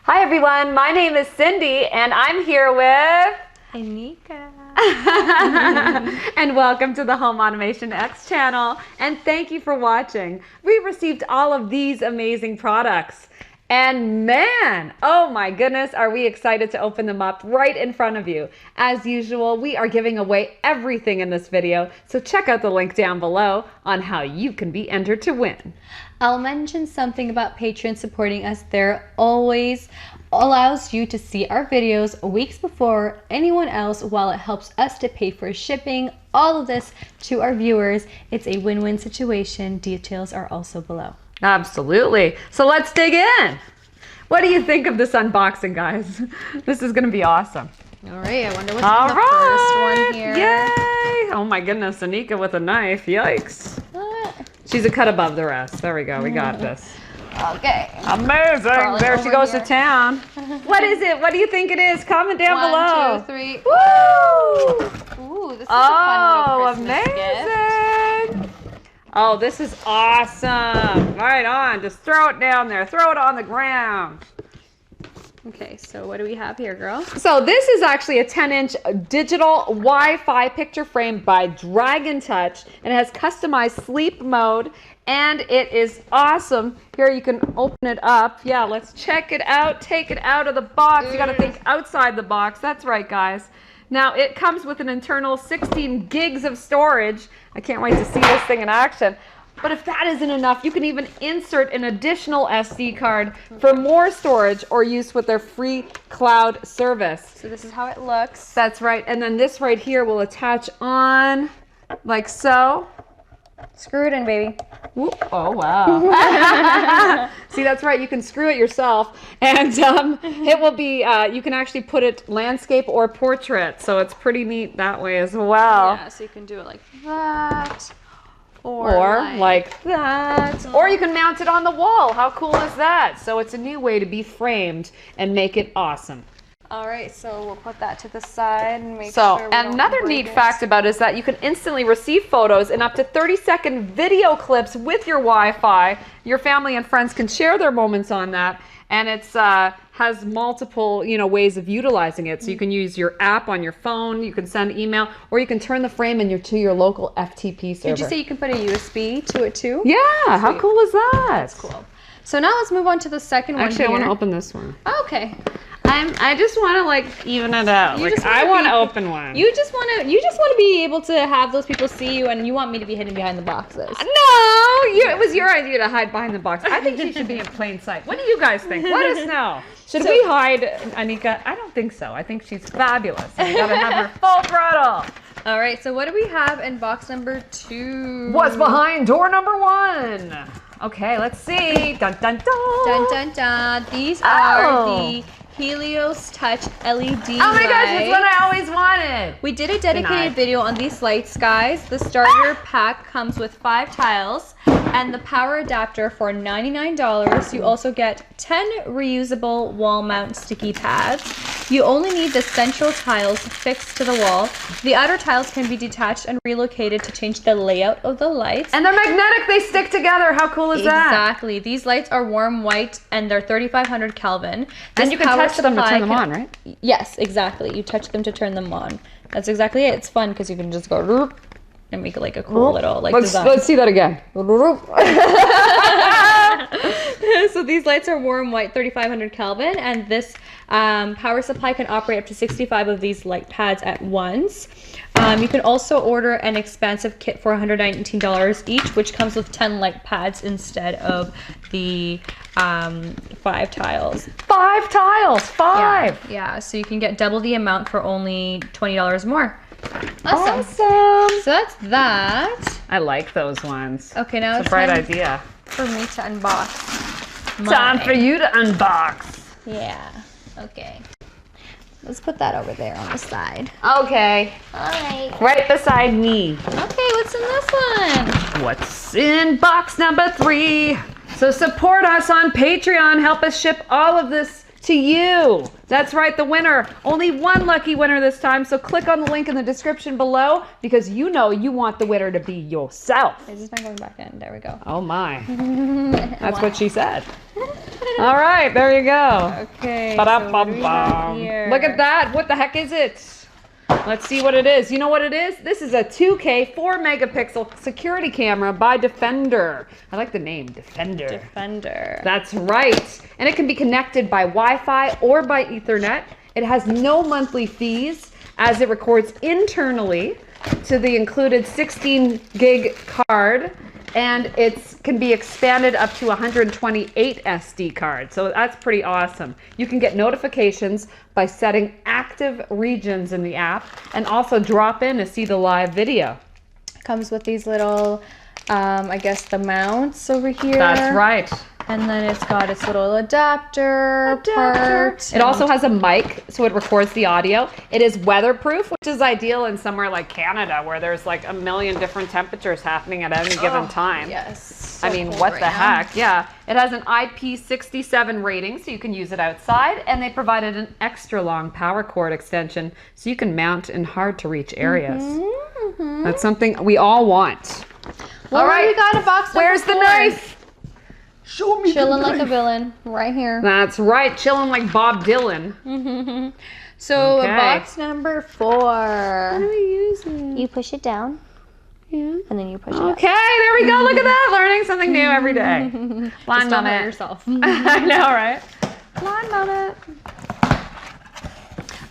Hi everyone, my name is Cindy and I'm here with Anika. and welcome to the HomeAutomationX channel, and thank you for watching. We received all of these amazing products and man, oh my goodness, are we excited to open them up right in front of you. As usual, we are giving away everything in this video, so check out the link down below on how you can be entered to win. I'll mention something about patrons supporting us. There always allows you to see our videos weeks before anyone else, while it helps us to pay for shipping all of this to our viewers. It's a win-win situation. Details are also below. Absolutely. So let's dig in. What do you think of this unboxing, guys? This is going to be awesome. All right, I wonder what's in the first one here. Yay! Oh my goodness, Anika with a knife. Yikes. She's a cut above the rest. There we go. We got this. Okay. Amazing. There she goes to town. What is it? What do you think it is? Comment down below. 1, 2, 3. Woo! Ooh, this is a fun little Christmas amazing. gift. Oh, this is awesome. Right on. Just throw it down there. Throw it on the ground. Okay, so what do we have here, girl? So this is actually a 10-inch digital Wi-Fi picture frame by Dragon Touch, and it has customized sleep mode, and it is awesome. Here you can open it up. Yeah, let's check it out. Take it out of the box. You got to think outside the box. That's right, guys. Now it comes with an internal 16 gigs of storage. I can't wait to see this thing in action. But if that isn't enough, you can even insert an additional SD card for more storage or use with their free cloud service. So this is how it looks. That's right. And then this right here will attach on like so. Screw it in, baby. Whoop. Oh, wow. See, that's right. You can screw it yourself. And it will be, you can actually put it landscape or portrait. So it's pretty neat that way as well. Yeah, so you can do it like that. Or like that. Or you can mount it on the wall. How cool is that? So it's a new way to be framed and make it awesome. All right, so we'll put that to the side and make sure. we And another neat fact about it is that you can instantly receive photos in up to 30-second video clips with your Wi-Fi. Your family and friends can share their moments on that, and it's has multiple ways of utilizing it. So you can use your app on your phone, you can send email, or you can turn the frame to your local FTP server. Did you say you can put a USB to it too? Yeah, Sweet. how cool is that? That's cool. So now let's move on to the second one. Actually, I want to open this one. Oh, okay. I just want to like even it out. I want to open one. You just want to be able to have those people see you, and you want me to be hidden behind the boxes. No, it was your idea to hide behind the box. I think she should be in plain sight. What do you guys think? Let us know. Should we hide Anika? I don't think so. I think she's fabulous. And you gotta have her full throttle. All right. So what do we have in box number 2? What's behind door number 1? Okay, let's see. Dun dun dun. Dun dun dun. These are the Helios Touch LED lights. Oh my gosh, it's what I always wanted. We did a dedicated video on these lights, guys. The starter pack comes with 5 tiles and the power adapter for $99. You also get 10 reusable wall mount sticky pads. You only need the central tiles fixed to the wall. The outer tiles can be detached and relocated to change the layout of the lights. And they're magnetic, they stick together. How cool is that? Exactly. These lights are warm white and they're 3,500 Kelvin. And you can touch them to turn them on, right? Yes, exactly. You touch them to turn them on. That's exactly it. It's fun because you can just go and make it like a cool little design. Let's see that again. So these lights are warm white, 3,500 Kelvin, and this power supply can operate up to 65 of these light pads at once. You can also order an expansive kit for $119 each, which comes with 10 light pads instead of the 5 tiles. 5 tiles, 5! Yeah, so you can get double the amount for only $20 more. Awesome. So that's that. I like those ones. Okay, now it's a bright idea. For me to unbox. Time for you to unbox. Yeah. Okay. Let's put that over there on the side. Okay. Alright. Right beside me. Okay, what's in this one? What's in box number 3? So support us on Patreon. Help us ship all of this to you. That's right, the winner. Only one lucky winner this time. So click on the link in the description below because you know you want the winner to be yourself. Is this not going back in? There we go. Oh my. That's what she said. All right, there you go. Okay. Ba-da-bum-bum. Look at that. What the heck is it? Let's see what it is. You know what it is? This is a 2K 4 megapixel security camera by Defender. I like the name, Defender. Defender. That's right. And it can be connected by Wi-Fi or by Ethernet. It has no monthly fees as it records internally to the included 16 gig card. And it can be expanded up to 128 SD cards. So that's pretty awesome. You can get notifications by setting active regions in the app and also drop in to see the live video. Comes with these little, I guess the mounts over here. That's right. And then it's got its little adapter part. It also has a mic, so it records the audio. It is weatherproof, which is ideal in somewhere like Canada, where there's like a million different temperatures happening at any given time. Yes. I mean, what the heck? Yeah. It has an IP67 rating, so you can use it outside. And they provided an extra long power cord extension, so you can mount in hard-to-reach areas. That's something we all want. Well, all right. We got a box. Where's the knife? Show me Chilling like a villain, right here. That's right, chilling like Bob Dylan. So Okay. box number 4. How do we use it? You push it down. Yeah. And then you push it Okay, there we go. Look at that. Learning something new every day. Blind Just don't hurt moment. yourself. I know, right? Blind moment.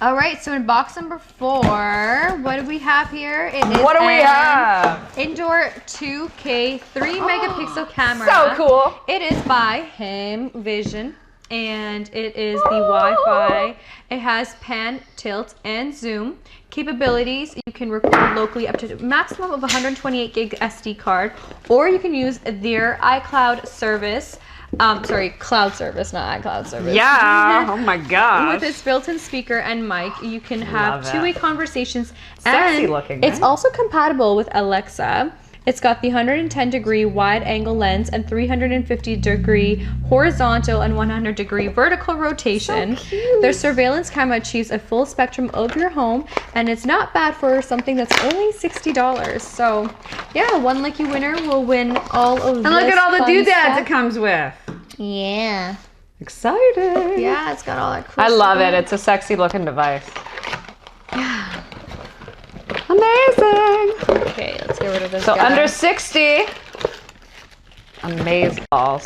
All right, so in box number 4, what do we have here? It is What do we an have? indoor 2K 3 megapixel camera. So cool. It is by HomeVision, and it is the Wi-Fi. It has pan, tilt, and zoom capabilities. You can record locally up to a maximum of 128 gig SD card, or you can use their iCloud service. Sorry, cloud service, not iCloud service. Yeah. Oh my gosh. With its built-in speaker and mic, you can have Love it. two-way conversations. Sexy and looking, It's right? also compatible with Alexa. It's got the 110-degree wide-angle lens and 350-degree horizontal and 100-degree vertical rotation. So cute. Their surveillance camera achieves a full spectrum of your home, and it's not bad for something that's only $60. So, yeah, one lucky winner will win all of this. And look at all the fun doodads stuff. it comes with. Yeah. Exciting. Yeah, it's got all that cool I love stuff. it. It's a sexy looking device. Amazing. Okay, let's get rid of this So guy. under 60. Amaze balls.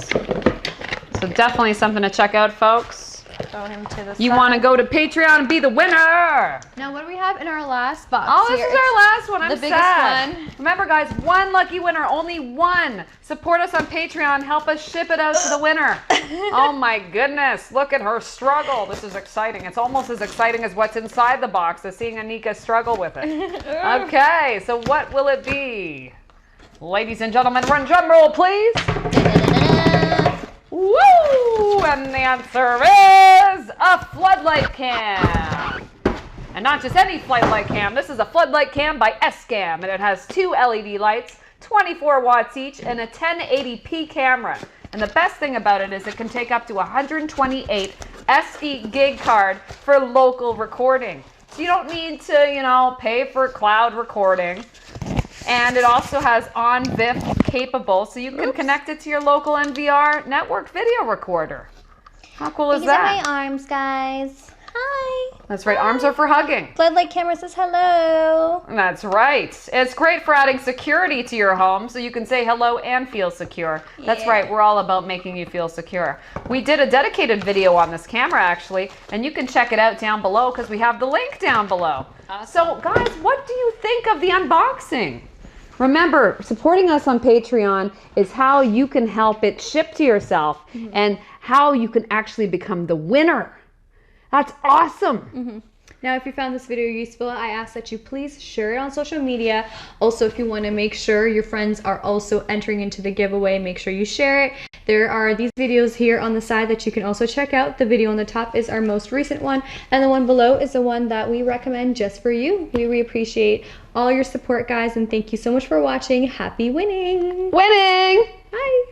So definitely something to check out, folks. Throw him to the You side. want to go to Patreon and be the winner. Now, what do we have in our last box? Oh, this here? is our last one. I'm the biggest sad. one. Remember, guys, one lucky winner, only one. Support us on Patreon. Help us ship it out to the winner. Oh my goodness, look at her struggle. This is exciting. It's almost as exciting as what's inside the box, as seeing Anika struggle with it. Okay, so what will it be? Ladies and gentlemen, run drum roll, please. Woo! And the answer is a floodlight cam. And not just any floodlight cam. This is a floodlight cam by S-Cam, and it has 2 LED lights, 24 watts each, and a 1080p camera. And the best thing about it is it can take up to 128 SD gig card for local recording. So you don't need to, you know, pay for cloud recording. And it also has on-VIF capable, so you can connect it to your local NVR network video recorder. How cool is These are that? my arms, guys. Hi. That's right, arms are for hugging. Floodlight camera says hello. That's right. It's great for adding security to your home so you can say hello and feel secure. That's Yeah. right, we're all about making you feel secure. We did a dedicated video on this camera actually, and you can check it out down below because we have the link down below. So guys, what do you think of the unboxing? Remember, supporting us on Patreon is how you can help it ship to yourself and how you can actually become the winner. That's awesome. Now, if you found this video useful, I ask that you please share it on social media. Also, if you want to make sure your friends are also entering into the giveaway, make sure you share it. There are these videos here on the side that you can also check out. The video on the top is our most recent one, and the one below is the one that we recommend just for you. We really appreciate all your support, guys, and thank you so much for watching. Happy winning! Winning! Bye!